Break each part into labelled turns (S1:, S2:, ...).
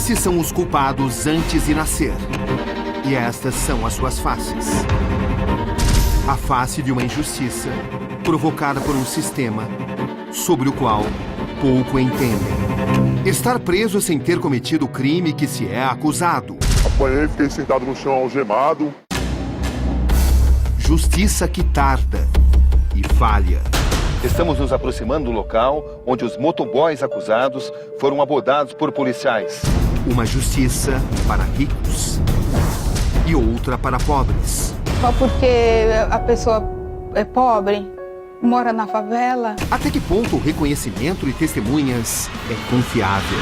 S1: Esses são os culpados antes de nascer. E estas são as suas faces. A face de uma injustiça provocada por um sistema sobre o qual pouco entendem. Estar preso sem ter cometido o crime que se é acusado.
S2: Apanhei, fiquei sentado no chão algemado.
S1: Justiça que tarda e falha.
S3: Estamos nos aproximando do local onde os motoboys acusados foram abordados por policiais.
S1: Uma justiça para ricos e outra para pobres.
S4: Só porque a pessoa é pobre, mora na favela.
S1: Até que ponto o reconhecimento de testemunhas é confiável?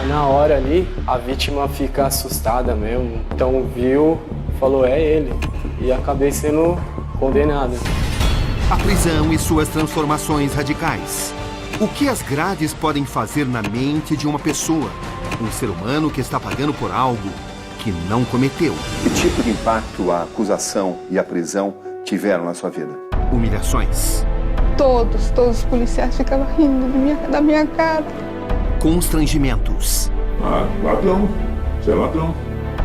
S5: Na hora ali, a vítima fica assustada mesmo. Então viu, falou, é ele. E acabei sendo condenado.
S1: A prisão e suas transformações radicais. O que as grades podem fazer na mente de uma pessoa? Um ser humano que está pagando por algo que não cometeu.
S3: Que tipo de impacto a acusação e a prisão tiveram na sua vida?
S1: Humilhações.
S4: Todos os policiais ficavam rindo da minha cara.
S1: Constrangimentos.
S2: Ah, ladrão. Você é ladrão.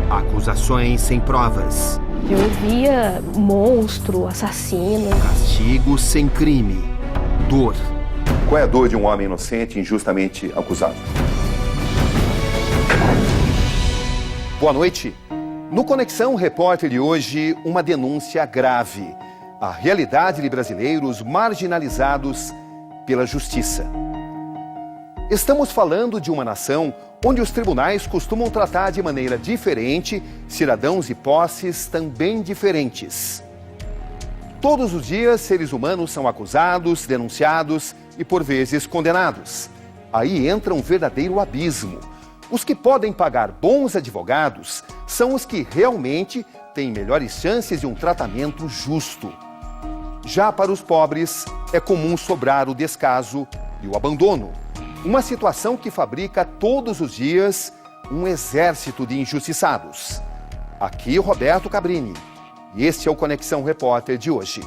S1: Acusações sem provas.
S6: Eu via monstro, assassino.
S1: Castigo sem crime. Dor.
S3: Qual é a dor de um homem inocente e injustamente acusado? Boa noite. No Conexão Repórter de hoje, uma denúncia grave. A realidade de brasileiros marginalizados pela justiça. Estamos falando de uma nação onde os tribunais costumam tratar de maneira diferente cidadãos e posses também diferentes. Todos os dias, seres humanos são acusados, denunciados e, por vezes, condenados. Aí entra um verdadeiro abismo. Os que podem pagar bons advogados são os que realmente têm melhores chances de um tratamento justo. Já para os pobres, é comum sobrar o descaso e o abandono. Uma situação que fabrica todos os dias um exército de injustiçados. Aqui Roberto Cabrini. E este é o Conexão Repórter de hoje.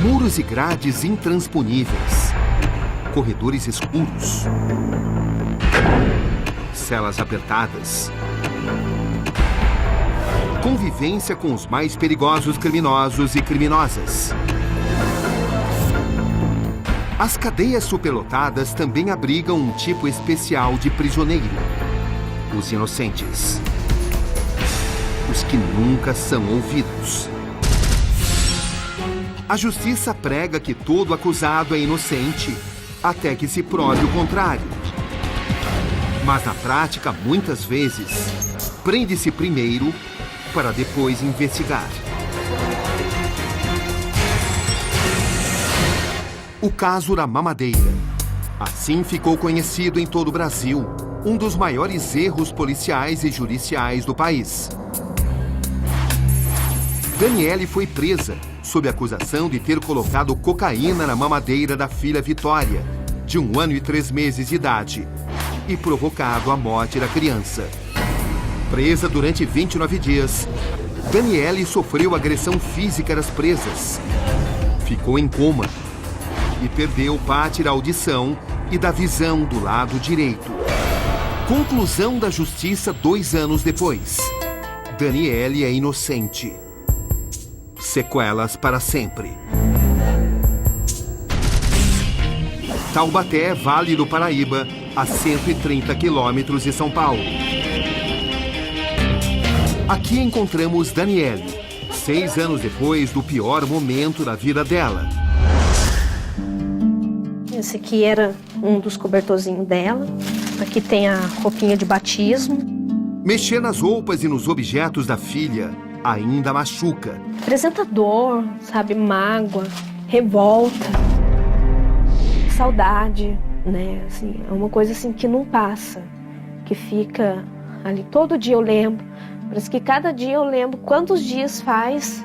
S1: Muros e grades intransponíveis, corredores escuros, celas apertadas, convivência com os mais perigosos criminosos e criminosas. As cadeias superlotadas também abrigam um tipo especial de prisioneiro: os inocentes, os que nunca são ouvidos. A justiça prega que todo acusado é inocente, até que se prove o contrário. Mas na prática, muitas vezes, prende-se primeiro para depois investigar. O caso da mamadeira. Assim ficou conhecido em todo o Brasil, um dos maiores erros policiais e judiciais do país. Daniele foi presa sob acusação de ter colocado cocaína na mamadeira da filha Vitória, de 1 ano e 3 meses de idade, e provocado a morte da criança. Presa durante 29 dias, Daniele sofreu agressão física das presas, ficou em coma e perdeu parte da audição e da visão do lado direito. Conclusão da justiça 2 anos depois. Daniele é inocente. Sequelas para sempre. Taubaté, Vale do Paraíba, a 130 quilômetros de São Paulo. Aqui encontramos Daniele, 6 anos depois do pior momento da vida dela.
S6: Esse aqui era um dos cobertorzinhos dela. Aqui tem a roupinha de batismo.
S1: Mexer nas roupas e nos objetos da filha ainda machuca.
S6: Apresenta dor, sabe, mágoa, revolta, saudade, né? Assim, é uma coisa assim que não passa, que fica ali. Todo dia eu lembro Parece que cada dia eu lembro quantos dias faz,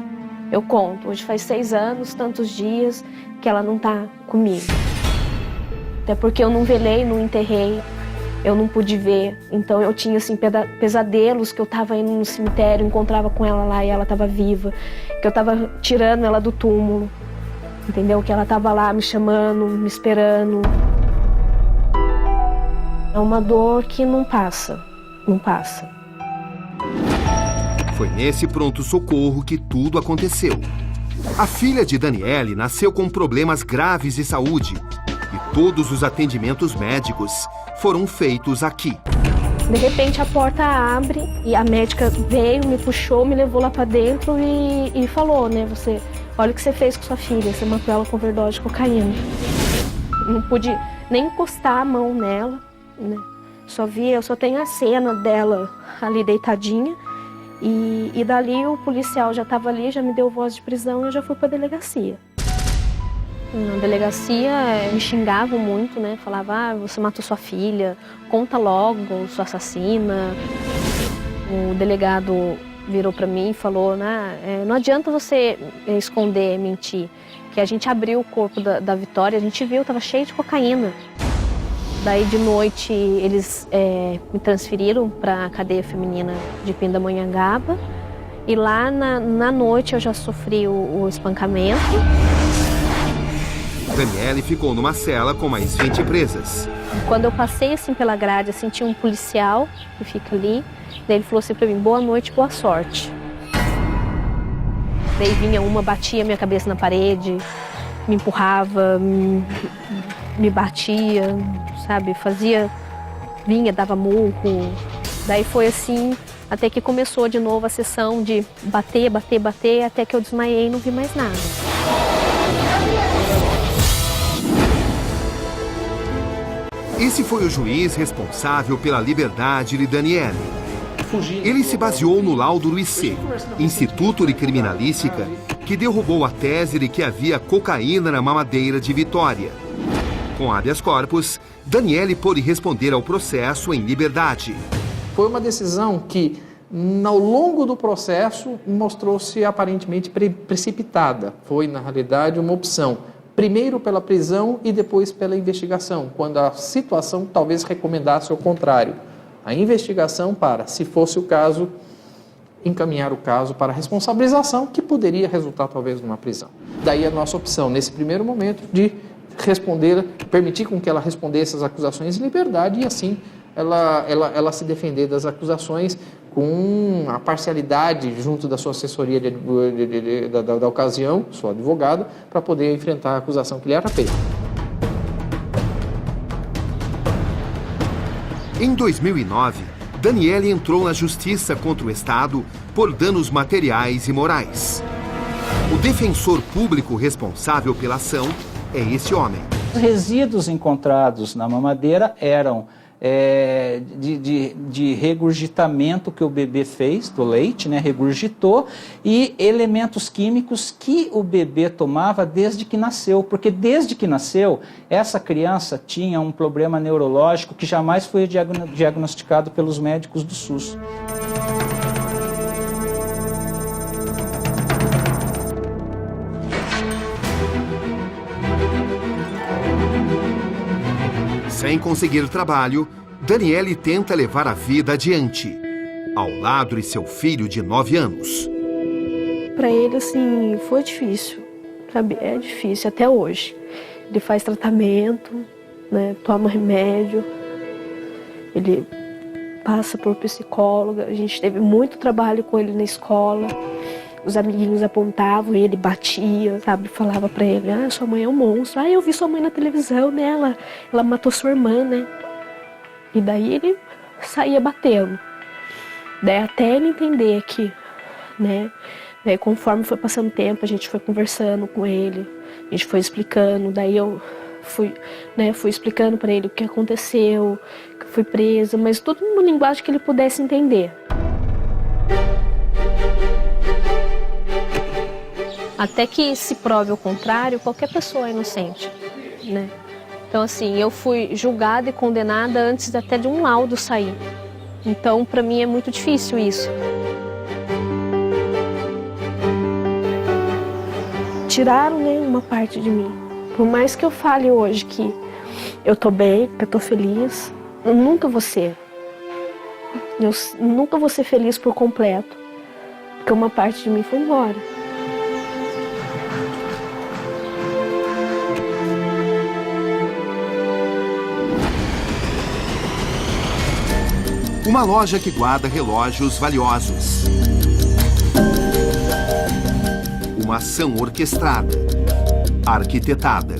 S6: eu conto. Hoje faz 6 anos, tantos dias que ela não tá comigo. Até porque eu não velei, não enterrei, eu não pude ver. Então eu tinha assim, pesadelos que eu tava indo no cemitério, encontrava com ela lá e ela tava viva. Que eu tava tirando ela do túmulo, entendeu? Que ela tava lá me chamando, me esperando. É uma dor que não passa, não passa.
S1: Foi nesse pronto-socorro que tudo aconteceu. A filha de Daniele nasceu com problemas graves de saúde e todos os atendimentos médicos foram feitos aqui.
S6: De repente a porta abre e a médica veio, me puxou, me levou lá pra dentro e falou, né, olha o que você fez com sua filha, você matou ela com overdose de cocaína. Não pude nem encostar a mão nela, né? Eu só tenho a cena dela ali deitadinha. E dali o policial já estava ali, já me deu voz de prisão e eu já fui para a delegacia. Na delegacia me xingavam muito, né? Falava, você matou sua filha, conta logo, sua assassina. O delegado virou para mim e falou, não adianta você esconder, mentir, que a gente abriu o corpo da Vitória, a gente viu, estava cheio de cocaína. Daí de noite eles me transferiram para a cadeia feminina de Pindamonhangaba e lá na noite eu já sofri o espancamento.
S1: Daniele ficou numa cela com mais 20 presas.
S6: Quando eu passei assim pela grade, assim, tinha um policial que fica ali, daí ele falou assim para mim, boa noite, boa sorte. Daí vinha uma, batia minha cabeça na parede, me empurrava, me batia, sabe, vinha, dava murro. Daí foi assim, até que começou de novo a sessão de bater, até que eu desmaiei e não vi mais nada.
S1: Esse foi o juiz responsável pela liberdade de Daniele. Ele se baseou no laudo do IC, Instituto de Criminalística, que derrubou a tese de que havia cocaína na mamadeira de Vitória. Com habeas corpus, Daniele pôde responder ao processo em liberdade.
S7: Foi uma decisão que, ao longo do processo, mostrou-se aparentemente precipitada. Foi, na realidade, uma opção. Primeiro pela prisão e depois pela investigação, quando a situação talvez recomendasse o contrário. A investigação para, se fosse o caso, encaminhar o caso para a responsabilização, que poderia resultar talvez numa prisão. Daí a nossa opção, nesse primeiro momento, de permitir com que ela respondesse às acusações em liberdade e assim ela se defender das acusações com a parcialidade junto da sua assessoria da ocasião, sua advogada, para poder enfrentar a acusação que lhe era feita.
S1: Em 2009, Daniele entrou na justiça contra o Estado por danos materiais e morais. O defensor público responsável pela ação é esse homem.
S8: Os resíduos encontrados na mamadeira eram de regurgitamento que o bebê fez do leite, né, regurgitou, e elementos químicos que o bebê tomava desde que nasceu, porque desde que nasceu, essa criança tinha um problema neurológico que jamais foi diagnosticado pelos médicos do SUS.
S1: Sem conseguir trabalho, Daniele tenta levar a vida adiante, ao lado de seu filho de 9 anos.
S6: Para ele, assim, foi difícil, sabe? É difícil até hoje. Ele faz tratamento, né? Toma remédio, ele passa por psicóloga. A gente teve muito trabalho com ele na escola. Os amiguinhos apontavam e ele batia, sabe? Falava pra ele, sua mãe é um monstro. Eu vi sua mãe na televisão, né? Ela matou sua irmã, né? E daí ele saía batendo. Daí até ele entender que, né? Daí conforme foi passando o tempo, a gente foi conversando com ele, a gente foi explicando, daí eu fui explicando pra ele o que aconteceu, que eu fui presa, mas tudo numa linguagem que ele pudesse entender. Até que se prove o contrário, qualquer pessoa é inocente, né? Então, assim, eu fui julgada e condenada antes até de um laudo sair. Então, para mim é muito difícil isso. tiraram, né, uma parte de mim. Por mais que eu fale hoje que eu tô bem, que eu tô feliz, eu nunca vou ser. Eu nunca vou ser feliz por completo, porque uma parte de mim foi embora.
S1: Uma loja que guarda relógios valiosos. Uma ação orquestrada, arquitetada.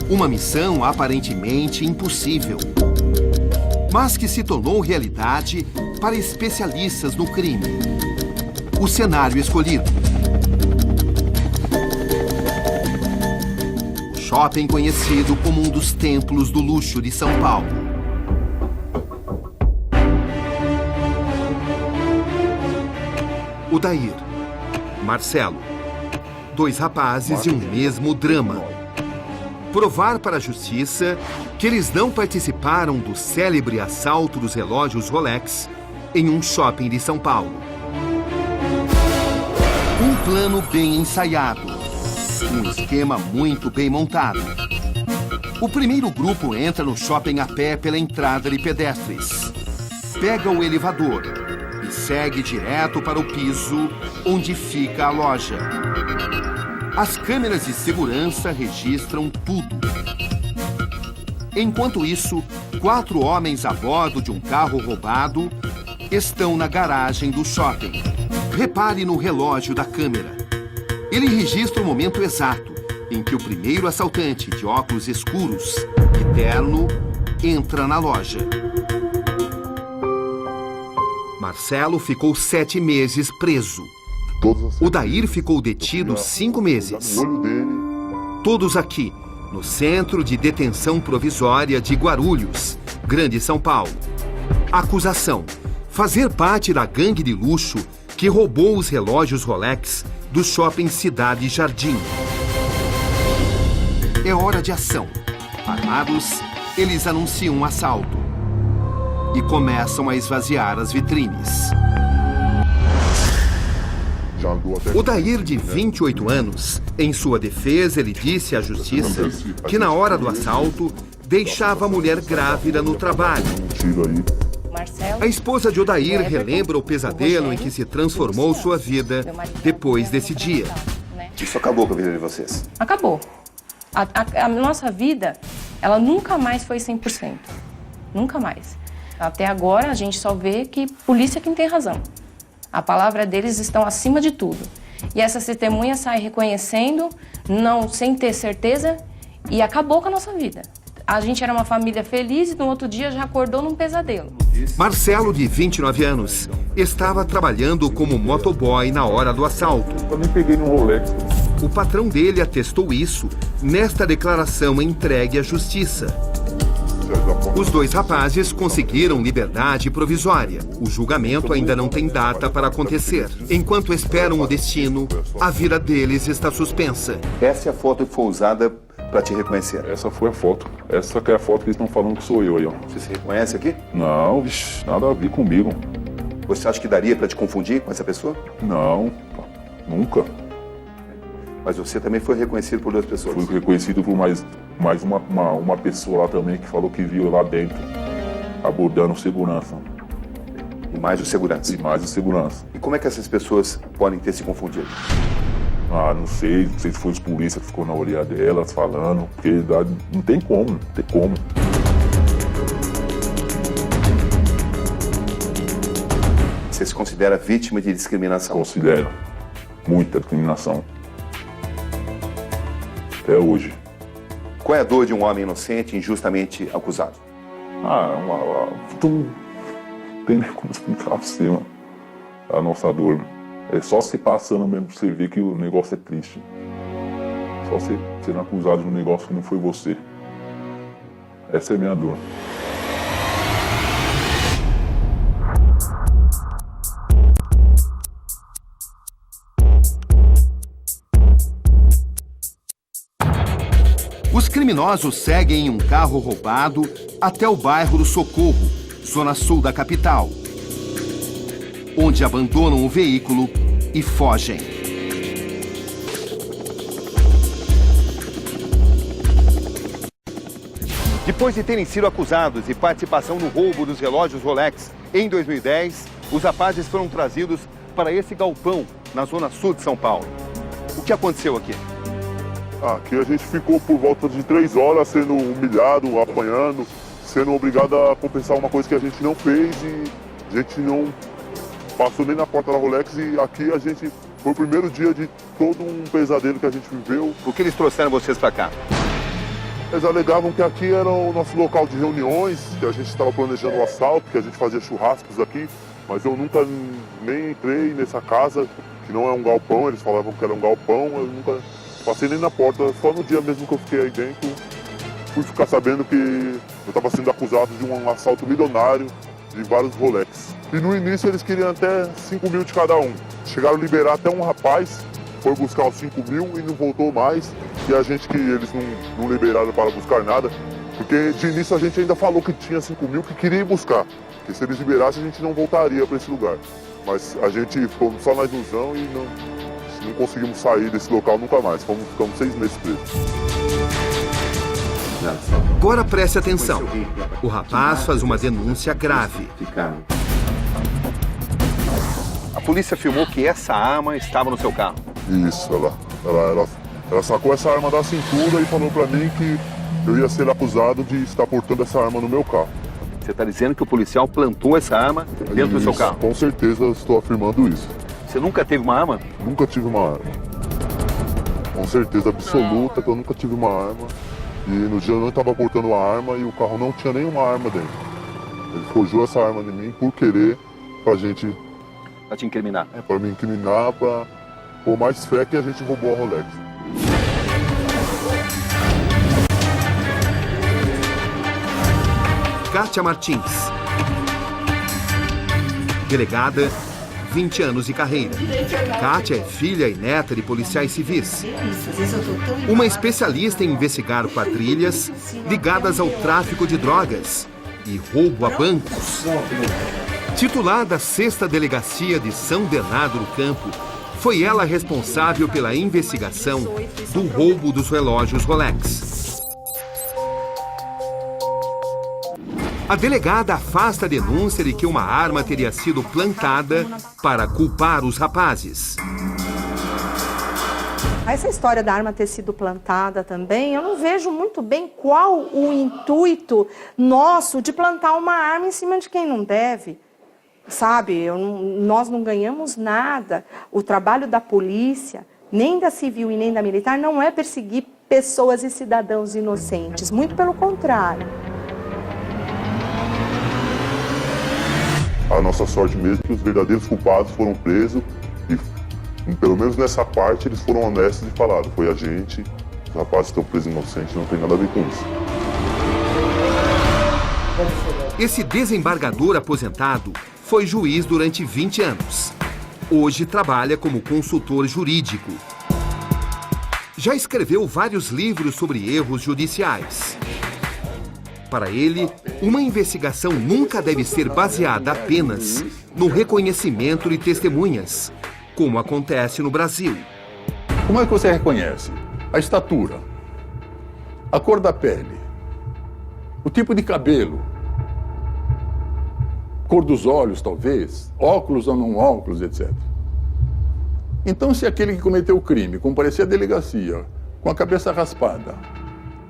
S1: Uma missão aparentemente impossível, mas que se tornou realidade para especialistas no crime. O cenário escolhido: o shopping conhecido como um dos templos do luxo de São Paulo. Odair, Marcelo, dois rapazes e um mesmo drama. Provar para a justiça que eles não participaram do célebre assalto dos relógios Rolex em um shopping de São Paulo. Um plano bem ensaiado, um esquema muito bem montado. O primeiro grupo entra no shopping a pé pela entrada de pedestres. Pega o elevador e segue direto para o piso onde fica a loja. As câmeras de segurança registram tudo. Enquanto isso, 4 homens a bordo de um carro roubado estão na garagem do shopping. Repare no relógio da câmera. Ele registra o momento exato em que o primeiro assaltante de óculos escuros e terno entra na loja. Marcelo ficou 7 meses preso. Odair ficou detido 5 meses. Todos aqui, no Centro de Detenção Provisória de Guarulhos, Grande São Paulo. Acusação: fazer parte da gangue de luxo que roubou os relógios Rolex do shopping Cidade Jardim. É hora de ação. Armados, eles anunciam um assalto e começam a esvaziar as vitrines. Odair, de 28 anos, em sua defesa, ele disse à justiça que na hora do assalto deixava a mulher grávida no trabalho. A esposa de Odair relembra o pesadelo em que se transformou sua vida depois desse dia.
S3: Isso acabou com a vida de vocês?
S9: Acabou. A nossa vida, ela nunca mais foi 100%. Nunca mais. Até agora, a gente só vê que polícia é quem tem razão. A palavra deles estão acima de tudo. E essa testemunha sai reconhecendo, não sem ter certeza, e acabou com a nossa vida. A gente era uma família feliz e no outro dia já acordou num pesadelo.
S1: Marcelo, de 29 anos, estava trabalhando como motoboy na hora do assalto.
S2: Eu nem peguei no Rolex.
S1: O patrão dele atestou isso nesta declaração entregue à justiça. Os 2 rapazes conseguiram liberdade provisória. O julgamento ainda não tem data para acontecer. Enquanto esperam o destino, a vida deles está suspensa.
S3: Essa é a foto que foi usada para te reconhecer.
S2: Essa foi a foto. Essa que é a foto que eles estão falando que sou eu aí, ó.
S3: Você se reconhece aqui?
S2: Não, vixi, nada a ver comigo.
S3: Você acha que daria para te confundir com essa pessoa?
S2: Não, nunca.
S3: Mas você também foi reconhecido por 2 pessoas?
S2: Fui reconhecido por mais uma pessoa lá também que falou que viu lá dentro, abordando segurança.
S3: E mais o segurança?
S2: E mais o segurança.
S3: E como é que essas pessoas podem ter se confundido?
S2: Ah, não sei se foi os polícia que ficou na orelha delas falando, porque não tem como, não tem como.
S3: Você se considera vítima de discriminação?
S2: Considero. Muita discriminação. Até hoje.
S3: Qual é a dor de um homem inocente injustamente acusado?
S2: Não tem nem como explicar pra você, mano. A nossa dor. É só você passando mesmo pra você ver que o negócio é triste. Só você sendo acusado de um negócio que não foi você. Essa é a minha dor.
S1: Os criminosos seguem em um carro roubado até o bairro do Socorro, zona sul da capital, onde abandonam o veículo e fogem.
S3: Depois de terem sido acusados de participação no roubo dos relógios Rolex em 2010, os rapazes foram trazidos para esse galpão na zona sul de São Paulo. O que aconteceu aqui?
S2: Aqui a gente ficou por volta de 3 horas sendo humilhado, apanhando, sendo obrigado a compensar uma coisa que a gente não fez e a gente não passou nem na porta da Rolex. E aqui a gente foi o primeiro dia de todo um pesadelo que a gente viveu.
S3: Por que eles trouxeram vocês para cá?
S2: Eles alegavam que aqui era o nosso local de reuniões, que a gente estava planejando o assalto, que a gente fazia churrascos aqui, mas eu nunca nem entrei nessa casa, que não é um galpão, eles falavam que era um galpão, eu nunca passei nem na porta, só no dia mesmo que eu fiquei aí dentro, fui ficar sabendo que eu estava sendo acusado de um assalto milionário de vários Rolex. E no início eles queriam até 5 mil de cada um. Chegaram a liberar até um rapaz, foi buscar os 5 mil e não voltou mais. E a gente que eles não liberaram para buscar nada, porque de início a gente ainda falou que tinha 5 mil que queria ir buscar. Que se eles liberassem a gente não voltaria para esse lugar. Mas a gente ficou só na ilusão e não conseguimos sair desse local nunca mais. Ficamos 6 meses presos.
S1: Agora preste atenção. O rapaz faz uma denúncia grave.
S3: A polícia afirmou que essa arma estava no seu carro.
S2: Isso, ela sacou essa arma da cintura e falou pra mim que eu ia ser acusado de estar portando essa arma no meu carro.
S3: Você está dizendo que o policial plantou essa arma dentro do seu carro?
S2: Com certeza eu estou afirmando isso.
S3: Você nunca teve uma arma?
S2: Nunca tive uma arma. Com certeza absoluta que eu nunca tive uma arma. E no dia eu não estava portando a arma e o carro não tinha nenhuma arma dentro. Ele forjou essa arma em mim por querer pra gente...
S3: Pra te incriminar?
S2: Pra me incriminar, pra pôr mais fé que a gente roubou a Rolex.
S1: Kátia Martins. Delegada, 20 anos de carreira. Kátia é filha e neta de policiais civis. Uma especialista em investigar quadrilhas ligadas ao tráfico de drogas e roubo a bancos. Titular da 6ª Delegacia de São Bernardo do Campo, foi ela responsável pela investigação do roubo dos relógios Rolex. A delegada afasta a denúncia de que uma arma teria sido plantada para culpar os rapazes.
S10: Essa história da arma ter sido plantada também, eu não vejo muito bem qual o intuito nosso de plantar uma arma em cima de quem não deve. Sabe, nós não ganhamos nada. O trabalho da polícia, nem da civil e nem da militar, não é perseguir pessoas e cidadãos inocentes. Muito pelo contrário.
S2: A nossa sorte mesmo é que os verdadeiros culpados foram presos e, pelo menos nessa parte, eles foram honestos e falaram: foi a gente, os rapazes estão presos inocentes, não tem nada a ver com isso.
S1: Esse desembargador aposentado foi juiz durante 20 anos. Hoje trabalha como consultor jurídico. Já escreveu vários livros sobre erros judiciais. Para ele, uma investigação nunca deve ser baseada apenas no reconhecimento de testemunhas, como acontece no Brasil.
S11: Como é que você reconhece? A estatura, a cor da pele, o tipo de cabelo, cor dos olhos, talvez, óculos ou não óculos, etc. Então, se aquele que cometeu o crime comparecia à delegacia com a cabeça raspada,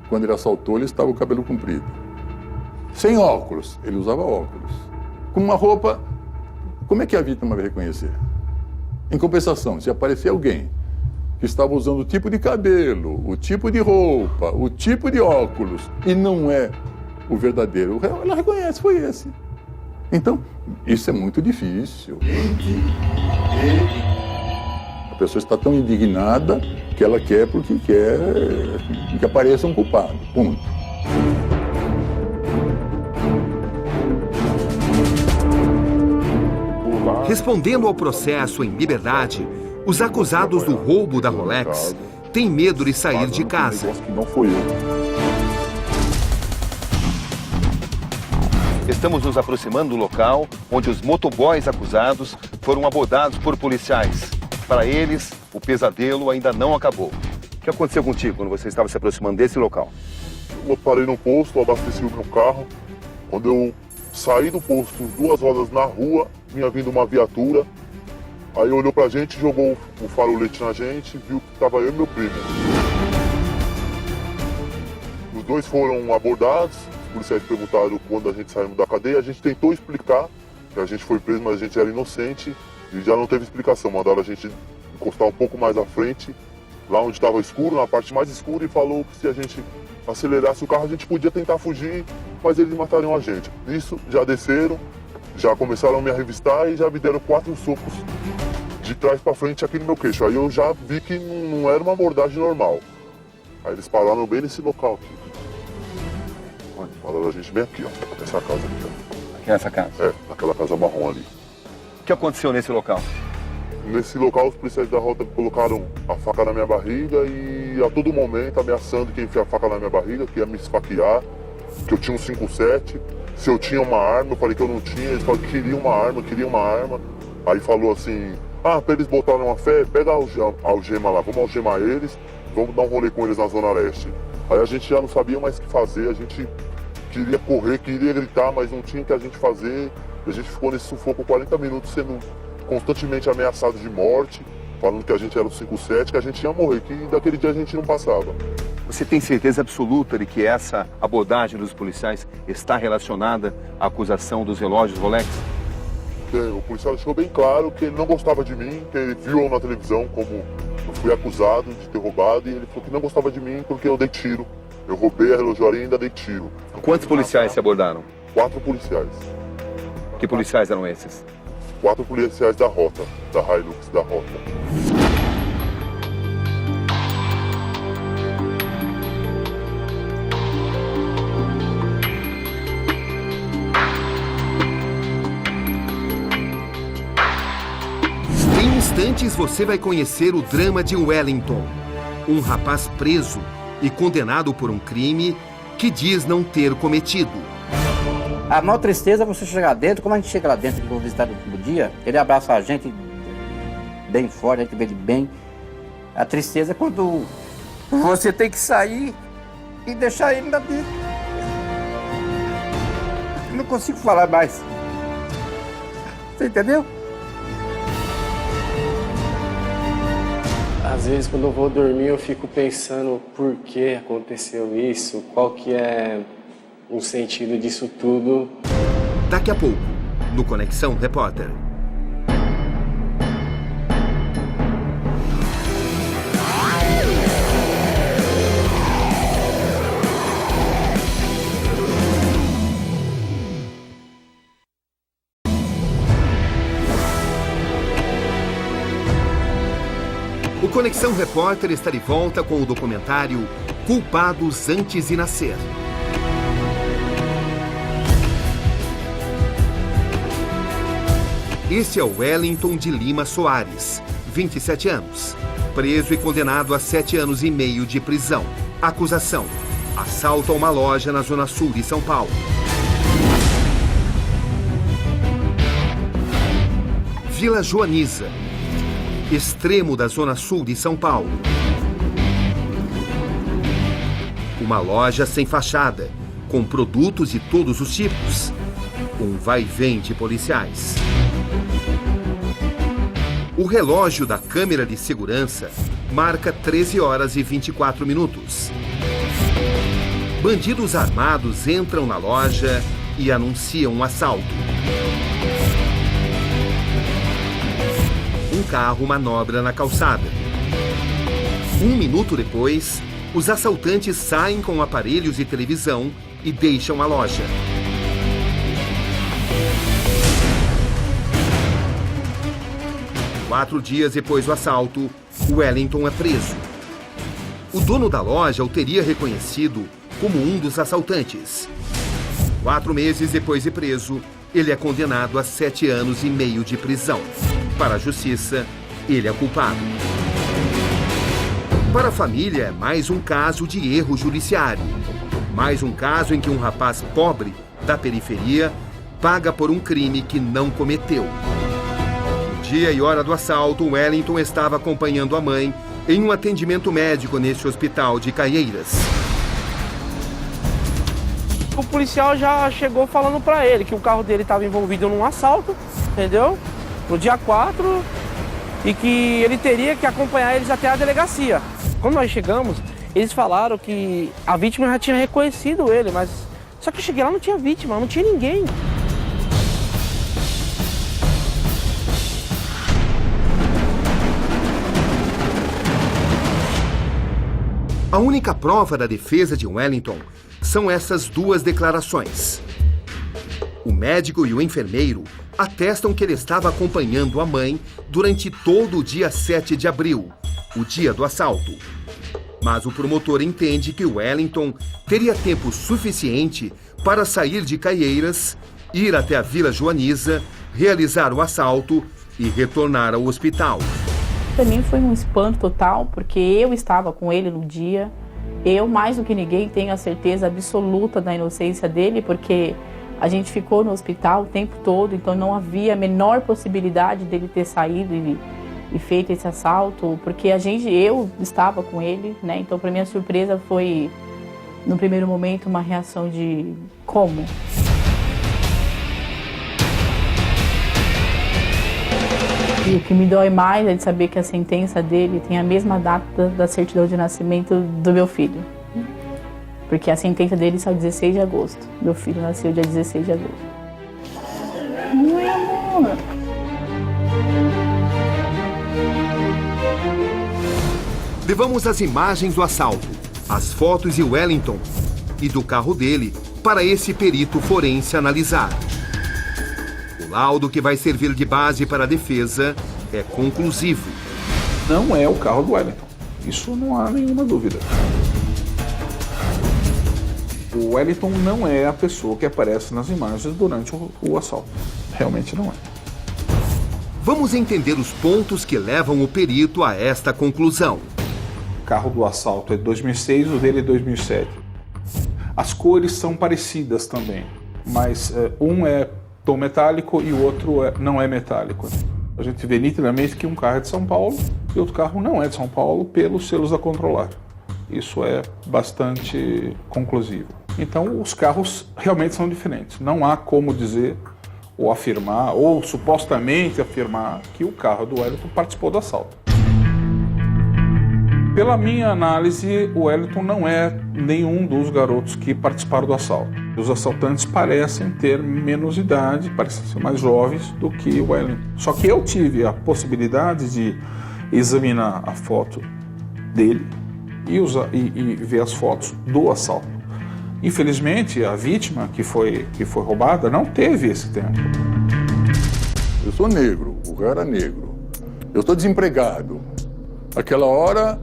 S11: quando ele assaltou, ele estava com o cabelo comprido. Sem óculos, ele usava óculos. Com uma roupa, como é que a vítima vai reconhecer? Em compensação, se aparecer alguém que estava usando o tipo de cabelo, o tipo de roupa, o tipo de óculos, e não é o verdadeiro, ela reconhece, foi esse. Então, isso é muito difícil. A pessoa está tão indignada que ela quer porque quer que apareça um culpado. Ponto.
S1: Respondendo ao processo em liberdade, os acusados do roubo da Rolex têm medo de sair de casa.
S2: Não foi eu.
S3: Estamos nos aproximando do local onde os motoboys acusados foram abordados por policiais. Para eles, o pesadelo ainda não acabou. O que aconteceu contigo quando você estava se aproximando desse local?
S2: eu parei no posto, abasteci o meu carro. Quando eu saí do posto, 2 rodas na rua, vinha vindo uma viatura. Aí olhou pra gente, jogou o farolete na gente, viu que tava eu e meu primo. Os 2 foram abordados, os policiais perguntaram quando a gente saiu da cadeia. A gente tentou explicar que a gente foi preso, mas a gente era inocente e já não teve explicação. Mandaram a gente encostar um pouco mais à frente, lá onde estava escuro, na parte mais escura, e falou que se a gente acelerasse o carro a gente podia tentar fugir, mas eles matariam a gente. Isso, já desceram, já começaram a me revistar e já me deram 4 socos de trás para frente aqui no meu queixo. Aí eu já vi que não era uma abordagem normal. Aí eles pararam bem nesse local aqui. Olha, falaram a gente bem aqui, ó, nessa casa aqui, ó.
S3: Aqui nessa casa?
S2: É, naquela casa marrom ali.
S3: O que aconteceu nesse local?
S2: Nesse local, os policiais da rota colocaram a faca na minha barriga e a todo momento ameaçando que ia enfiar a faca na minha barriga, que ia me esfaquear, que eu tinha um 5.7. Se eu tinha uma arma, eu falei que eu não tinha. Eles falaram que queria uma arma. Aí falou assim, pra eles botarem uma fé, pega a algema lá, vamos algemar eles, vamos dar um rolê com eles na Zona Leste. Aí a gente já não sabia mais o que fazer, a gente queria correr, queria gritar, mas não tinha o que a gente fazer. A gente ficou nesse sufoco 40 minutos sendo constantemente ameaçado de morte, falando que a gente era o 5.7, que a gente ia morrer, que daquele dia a gente não passava.
S3: Você tem certeza absoluta de que essa abordagem dos policiais está relacionada à acusação dos relógios Rolex?
S2: O policial deixou bem claro que ele não gostava de mim, que ele viu eu na televisão como eu fui acusado de ter roubado, e ele falou que não gostava de mim porque eu dei tiro. Eu roubei a relojoaria e ainda dei tiro.
S3: Quantos policiais se abordaram?
S2: 4 policiais.
S3: Que policiais eram esses?
S2: 4 policiais da rota, da Hilux da rota.
S1: Em instantes você vai conhecer o drama de Wellington, um rapaz preso e condenado por um crime que diz não ter cometido.
S12: A maior tristeza é você chegar dentro, como a gente chega lá dentro, ele visitar todo dia, ele abraça a gente bem forte, a gente vê ele bem. A tristeza é quando você tem que sair e deixar ele lá dentro. Eu não consigo falar mais. Você entendeu?
S5: Às vezes quando eu vou dormir eu fico pensando por que aconteceu isso, qual que é o sentido disso tudo.
S1: Daqui a pouco, no Conexão Repórter. O Conexão Repórter está de volta com o documentário Culpados Antes de Nascer. Esse é o Wellington de Lima Soares, 27 anos, preso e condenado a 7 anos e meio de prisão. Acusação: assalto a uma loja na Zona Sul de São Paulo. Vila Joaniza, extremo da Zona Sul de São Paulo. Uma loja sem fachada, com produtos de todos os tipos. Um vai-vem de policiais. O relógio da câmera de segurança marca 13 horas e 24 minutos. Bandidos armados entram na loja e anunciam um assalto. Um carro manobra na calçada. 1 minuto depois, os assaltantes saem com aparelhos de televisão e deixam a loja. Quatro dias depois do assalto, Wellington é preso. O dono da loja o teria reconhecido como um dos assaltantes. 4 meses depois de preso, ele é condenado a 7 anos e meio de prisão. Para a justiça, ele é culpado. Para a família, é mais um caso de erro judiciário. Mais um caso em que um rapaz pobre da periferia paga por um crime que não cometeu. No dia e hora do assalto, Wellington estava acompanhando a mãe em um atendimento médico neste hospital de Caieiras.
S13: O policial já chegou falando pra ele que o carro dele estava envolvido num assalto, entendeu? No dia 4, e que ele teria que acompanhar eles até a delegacia. Quando nós chegamos, eles falaram que a vítima já tinha reconhecido ele, mas só que eu cheguei lá, não tinha vítima, não tinha ninguém.
S3: A única prova da defesa de Wellington são essas duas declarações. O médico e o enfermeiro atestam que ele estava acompanhando a mãe durante todo o dia 7 de abril, o dia do assalto. Mas o promotor entende que Wellington teria tempo suficiente para sair de Caieiras, ir até a Vila Joaniza, realizar o assalto e retornar ao hospital.
S14: Para mim foi um espanto total, porque eu estava com ele no dia. Eu, mais do que ninguém, tenho a certeza absoluta da inocência dele, porque a gente ficou no hospital o tempo todo, então não havia a menor possibilidade dele ter saído e feito esse assalto, porque eu estava com ele, né? Então, para mim, a surpresa foi, no primeiro momento, uma reação de como? E o que me dói mais é de saber que a sentença dele tem a mesma data da certidão de nascimento do meu filho. Porque a sentença dele saiu 16 de agosto. Meu filho nasceu dia 16 de agosto. Oi, amor.
S3: Levamos as imagens do assalto, as fotos de Wellington e do carro dele para esse perito forense analisar. O laudo que vai servir de base para a defesa é conclusivo.
S2: Não é o carro do Wellington. Isso não há nenhuma dúvida. O Wellington não é a pessoa que aparece nas imagens durante o assalto. Realmente não é.
S3: Vamos entender os pontos que levam o perito a esta conclusão.
S2: O carro do assalto é de 2006, o dele é de 2007. As cores são parecidas também, mas um é tom metálico e o outro não é metálico. A gente vê nitidamente que um carro é de São Paulo e outro carro não é de São Paulo pelos selos da Controlar. Isso é bastante conclusivo. Então, os carros realmente são diferentes. Não há como dizer ou afirmar, ou supostamente afirmar, que o carro do Wellington participou do assalto. Pela minha análise, o Wellington não é nenhum dos garotos que participaram do assalto. Os assaltantes parecem ter menos idade, parecem ser mais jovens do que o Wellington. Só que eu tive a possibilidade de examinar a foto dele e ver as fotos do assalto. Infelizmente, a vítima que foi roubada não teve esse tempo.
S11: Eu sou negro, o cara é negro. Eu estou desempregado. Aquela hora,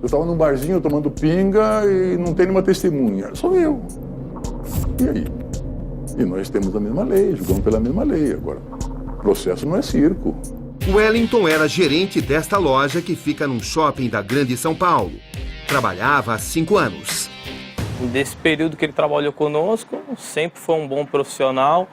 S11: eu estava num barzinho tomando pinga e não tem nenhuma testemunha. Sou eu. E aí? E nós temos a mesma lei, julgamos pela mesma lei. Agora, o processo não é circo.
S3: Wellington era gerente desta loja que fica num shopping da Grande São Paulo. Trabalhava há 5 anos.
S15: Desse período que ele trabalhou conosco, sempre foi um bom profissional,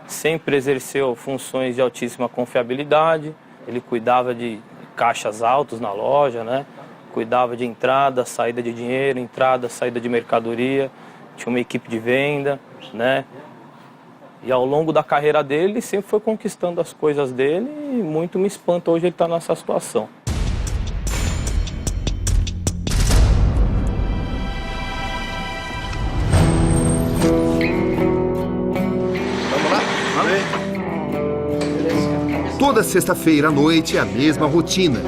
S15: sempre exerceu funções de altíssima confiabilidade. Ele cuidava de caixas altos na loja, né? Cuidava de entrada, saída de dinheiro, entrada, saída de mercadoria. Tinha uma equipe de venda, né? E ao longo da carreira dele, ele sempre foi conquistando as coisas dele e muito me espanta hoje ele estar nessa situação.
S3: Toda sexta-feira à noite é a mesma rotina.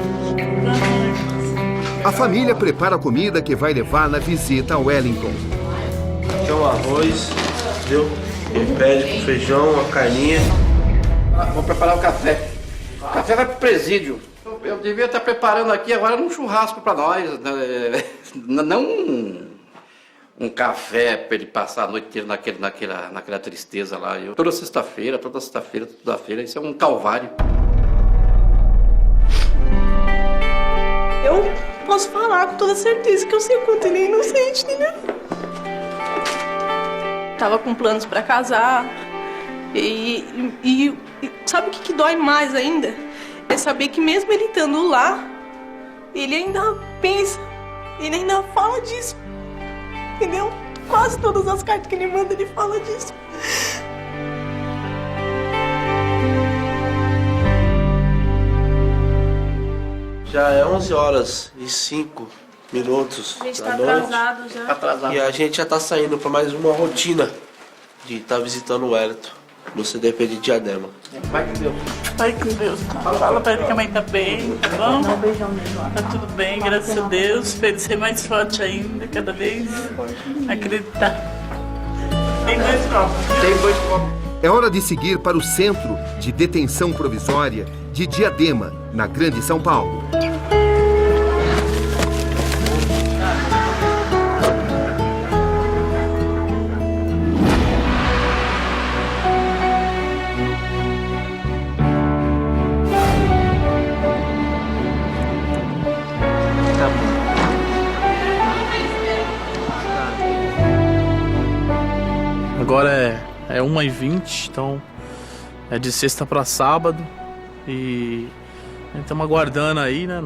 S3: A família prepara a comida que vai levar na visita a Wellington.
S16: Aqui é o arroz, entendeu? Ele pede com feijão, a carninha.
S12: Vou preparar o café. O café vai pro presídio. Eu devia estar preparando aqui agora um churrasco para nós. Não um café para ele passar a noite inteira naquela tristeza lá. Toda sexta-feira, isso é um calvário.
S17: Eu posso falar com toda certeza que eu sei quanto ele é inocente, entendeu? Tava com planos para casar e sabe o que dói mais ainda? É saber que mesmo ele estando lá, ele ainda pensa, ele ainda fala disso. Entendeu? Quase todas as cartas que ele manda, ele fala disso.
S16: Já é 11h05
S17: A gente
S16: da
S17: tá
S16: noite.
S17: atrasado já.
S16: Atrasado. E a gente já tá saindo pra mais uma rotina de estar visitando o Wellington no CDP de Diadema.
S12: Vai com Deus.
S17: Vai com Deus. Fala pra ele que a mãe tá bem, tá bom? Dá um beijão nele lá. Tá tudo bem, graças a Deus. Pra ele ser mais forte ainda, cada vez acreditar. Tem 2 copos.
S12: Tem 2 copos.
S1: É hora de seguir para o Centro de Detenção Provisória de Diadema, na Grande São Paulo.
S18: Agora é 1h20, então é de sexta para sábado e estamos aguardando aí, né?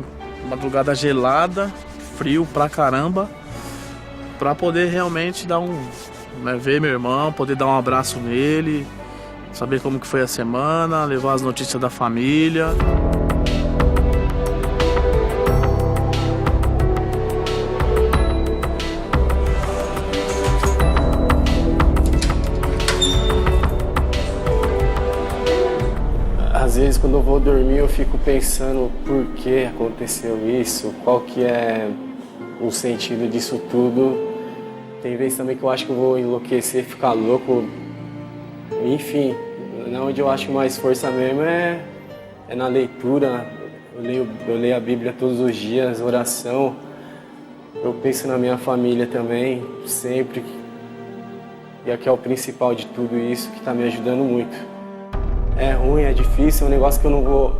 S18: Madrugada gelada, frio pra caramba, pra poder realmente dar ver meu irmão, poder dar um abraço nele, saber como que foi a semana, levar as notícias da família.
S5: Às vezes quando eu vou dormir eu fico pensando por que aconteceu isso, qual que é o sentido disso tudo. Tem vezes também que eu acho que eu vou enlouquecer, ficar louco. Enfim, onde eu acho mais força mesmo é na leitura. Eu leio a Bíblia todos os dias, oração. Eu penso na minha família também, sempre. E aqui é o principal de tudo isso, que está me ajudando muito. É ruim, é difícil, é um negócio que eu não vou...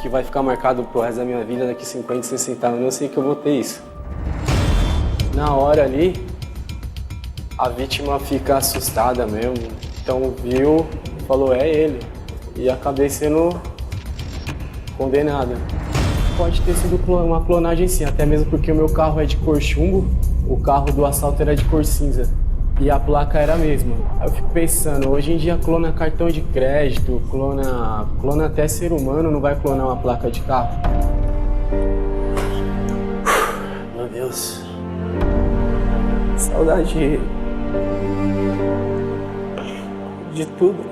S5: que vai ficar marcado pro resto da minha vida, daqui 50, 60 anos, eu sei que eu vou ter isso. Na hora ali, a vítima fica assustada mesmo. Então viu, falou, é ele. E acabei sendo condenada. Pode ter sido uma clonagem sim, até mesmo porque o meu carro é de cor chumbo, o carro do assalto era de cor cinza. E a placa era a mesma. Aí eu fico pensando, hoje em dia clona cartão de crédito, clona até ser humano, não vai clonar uma placa de carro. Meu Deus. Saudade de tudo.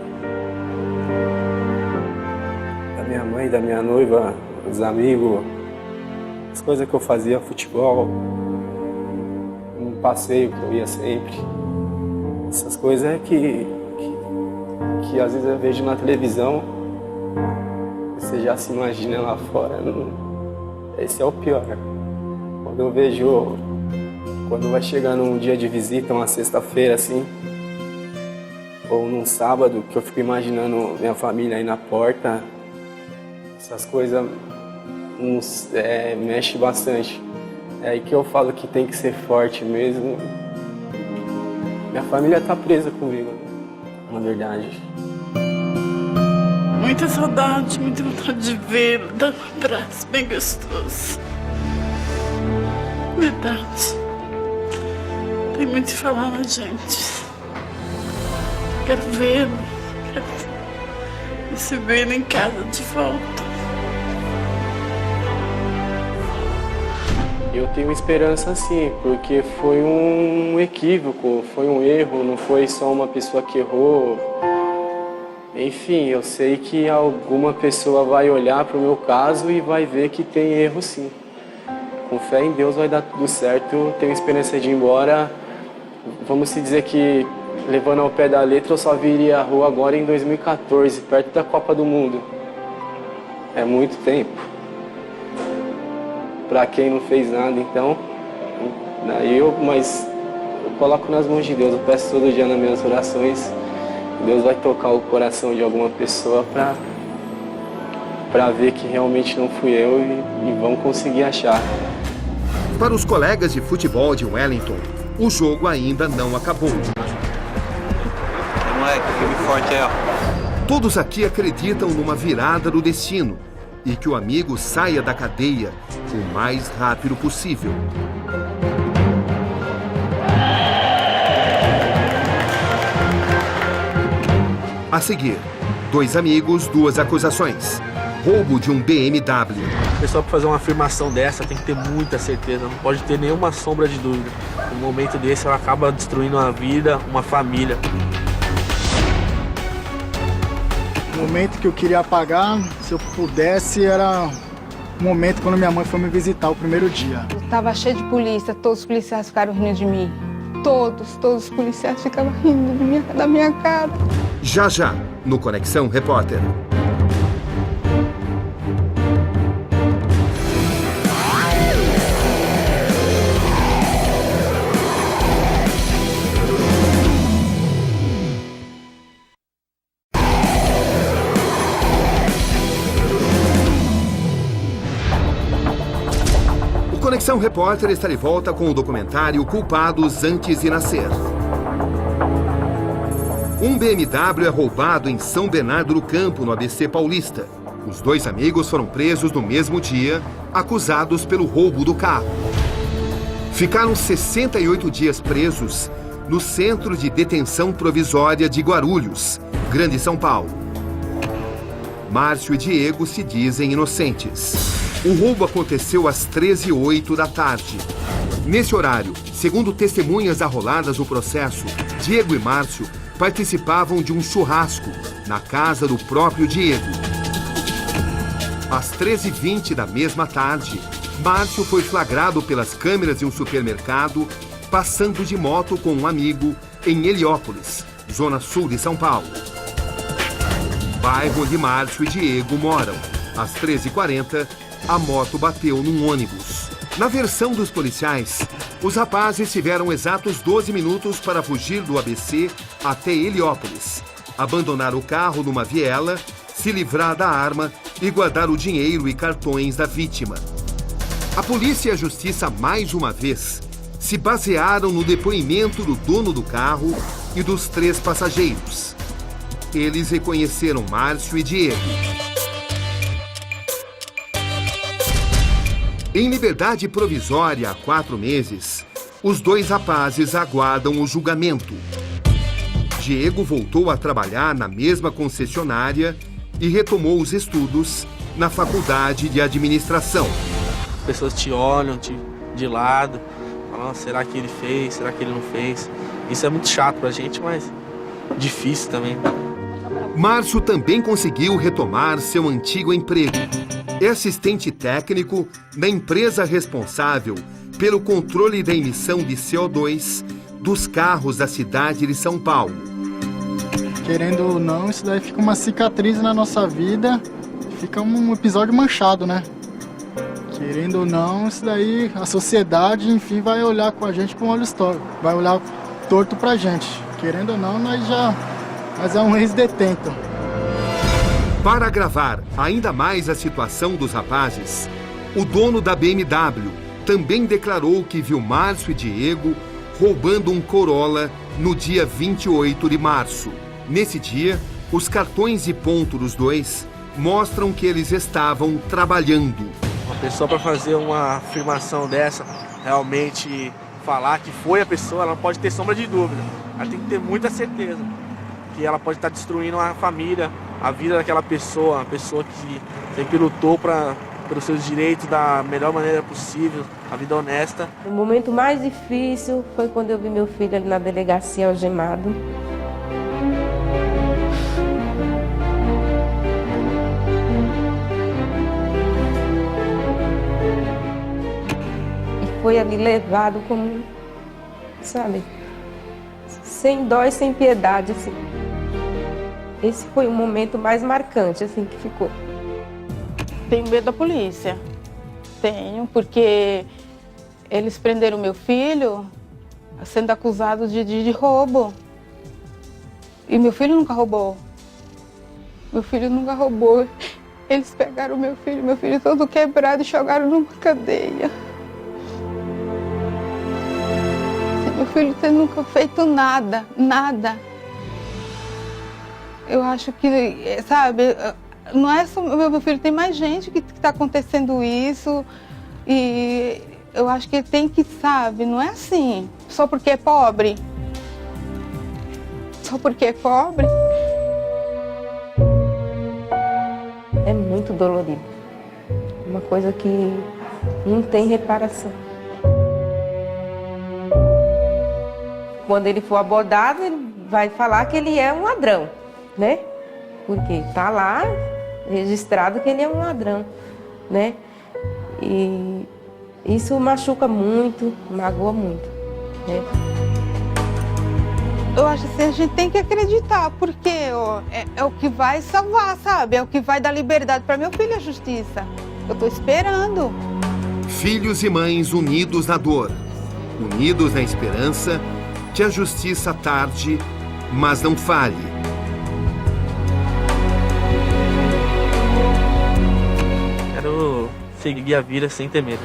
S5: Da minha mãe, da minha noiva, dos amigos, as coisas que eu fazia, futebol, um passeio que eu ia sempre. Essas coisas é que às vezes eu vejo na televisão, você já se imagina lá fora. Esse é o pior. Quando eu vejo, quando vai chegar num dia de visita, uma sexta-feira assim, ou num sábado, que eu fico imaginando minha família aí na porta, essas coisas mexem bastante. É aí que eu falo que tem que ser forte mesmo. Minha família tá presa comigo, na verdade.
S17: Muita saudade, muita vontade de vê-lo, dar um abraço bem gostoso. Verdade. Tem muito que falar na gente. Quero vê-lo, quero recebê-lo em casa de volta.
S5: Eu tenho esperança sim, porque foi um equívoco, foi um erro, não foi só uma pessoa que errou. Enfim, eu sei que alguma pessoa vai olhar para o meu caso e vai ver que tem erro sim. Com fé em Deus vai dar tudo certo, tenho esperança de ir embora. Vamos se dizer que, levando ao pé da letra, eu só viria à rua agora em 2014, perto da Copa do Mundo. É muito tempo. Para quem não fez nada, então, mas eu coloco nas mãos de Deus, eu peço todo dia nas minhas orações, Deus vai tocar o coração de alguma pessoa para ver que realmente não fui eu e vão conseguir achar.
S1: Para os colegas de futebol de Wellington, o jogo ainda não acabou.
S16: Moleque, firme forte aí, ó.
S1: Todos aqui acreditam numa virada do destino e que o amigo saia da cadeia o mais rápido possível. A seguir, 2 amigos, 2 acusações. Roubo de um BMW.
S18: O pessoal, para fazer uma afirmação dessa, tem que ter muita certeza, não pode ter nenhuma sombra de dúvida. Um momento desse, ela acaba destruindo uma vida, uma família.
S19: O momento que eu queria apagar, se eu pudesse, era o momento quando minha mãe foi me visitar, o primeiro dia.
S4: Estava cheio de polícia, todos os policiais ficaram rindo de mim. Todos os policiais ficavam rindo da minha cara.
S1: Já já, no Conexão Repórter. O Conexão Repórter está de volta com o documentário Culpados Antes de Nascer. Um BMW é roubado em São Bernardo do Campo, no ABC Paulista. Os 2 amigos foram presos no mesmo dia, acusados pelo roubo do carro. Ficaram 68 dias presos no Centro de Detenção Provisória de Guarulhos, Grande São Paulo. Márcio e Diego se dizem inocentes. O roubo aconteceu às 13h08 da tarde. Nesse horário, segundo testemunhas arroladas no processo, Diego e Márcio participavam de um churrasco na casa do próprio Diego. Às 13h20 da mesma tarde, Márcio foi flagrado pelas câmeras de um supermercado passando de moto com um amigo em Heliópolis, zona sul de São Paulo. Bairro onde Márcio e Diego moram. Às 13h40, a moto bateu num ônibus. Na versão dos policiais, os rapazes tiveram exatos 12 minutos para fugir do ABC até Heliópolis, abandonar o carro numa viela, se livrar da arma e guardar o dinheiro e cartões da vítima. A polícia e a justiça, mais uma vez, se basearam no depoimento do dono do carro e dos 3 passageiros. Eles reconheceram Márcio e Diego. Em liberdade provisória há 4 meses, os 2 rapazes aguardam o julgamento. Diego voltou a trabalhar na mesma concessionária e retomou os estudos na Faculdade de Administração.
S18: As pessoas te olham de lado, falam, será que ele fez, será que ele não fez? Isso é muito chato pra gente, mas difícil também.
S1: Márcio também conseguiu retomar seu antigo emprego. É assistente técnico da empresa responsável pelo controle da emissão de CO2 dos carros da cidade de São Paulo.
S19: Querendo ou não, isso daí fica uma cicatriz na nossa vida, fica um episódio manchado, né? Querendo ou não, isso daí, a sociedade, enfim, vai olhar com a gente com olhos tortos, vai olhar torto pra gente. Querendo ou não, nós é um ex-detento.
S1: Para agravar ainda mais a situação dos rapazes, o dono da BMW também declarou que viu Márcio e Diego roubando um Corolla no dia 28 de março. Nesse dia, os cartões de ponto dos 2 mostram que eles estavam trabalhando.
S18: Uma pessoa, para fazer uma afirmação dessa, realmente falar que foi a pessoa, ela não pode ter sombra de dúvida. Ela tem que ter muita certeza que ela pode estar destruindo a família, a vida daquela pessoa, uma pessoa que sempre lutou pelos seus direitos da melhor maneira possível, a vida honesta.
S9: O momento mais difícil foi quando eu vi meu filho ali na delegacia algemado. E foi ali levado como, sabe, sem dó e sem piedade, assim. Esse foi o momento mais marcante, assim, que ficou.
S4: Tenho medo da polícia. Tenho, porque eles prenderam meu filho sendo acusado de roubo. E meu filho nunca roubou. Meu filho nunca roubou. Eles pegaram meu filho todo quebrado e jogaram numa cadeia. Meu filho ter nunca feito nada, nada. Eu acho que, sabe, não é só meu filho, tem mais gente que está acontecendo isso. E eu acho que tem que, sabe, não é assim, só porque é pobre. Só porque é pobre.
S9: É muito dolorido. Uma coisa que não tem reparação. Quando ele for abordado, ele vai falar que ele é um ladrão, né? Porque tá lá registrado que ele é um ladrão, né? E isso machuca muito, magoa muito, né?
S4: Eu acho assim, a gente tem que acreditar, porque é o que vai salvar, sabe? É o que vai dar liberdade para meu filho, a justiça. Eu tô esperando.
S1: Filhos e mães unidos na dor, unidos na esperança que a justiça tarde, mas não falhe.
S20: Quero seguir a vida sem ter medo.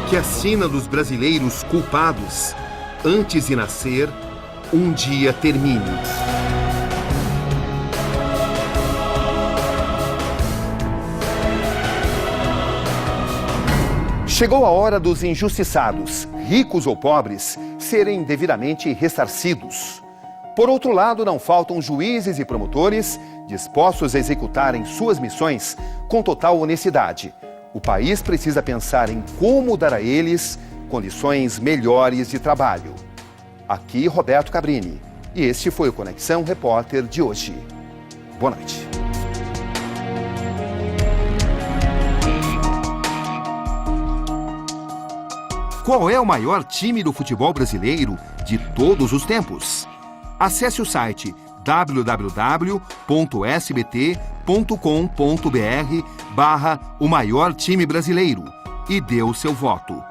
S1: Que a sina dos brasileiros culpados, antes de nascer, um dia termine.
S3: Chegou a hora dos injustiçados, ricos ou pobres, serem devidamente ressarcidos. Por outro lado, não faltam juízes e promotores dispostos a executarem suas missões com total honestidade. O país precisa pensar em como dar a eles condições melhores de trabalho. Aqui, Roberto Cabrini. E este foi o Conexão Repórter de hoje. Boa noite.
S1: Qual é o maior time do futebol brasileiro de todos os tempos? Acesse o site www.sbt.com.br/o maior time brasileiro e dê o seu voto.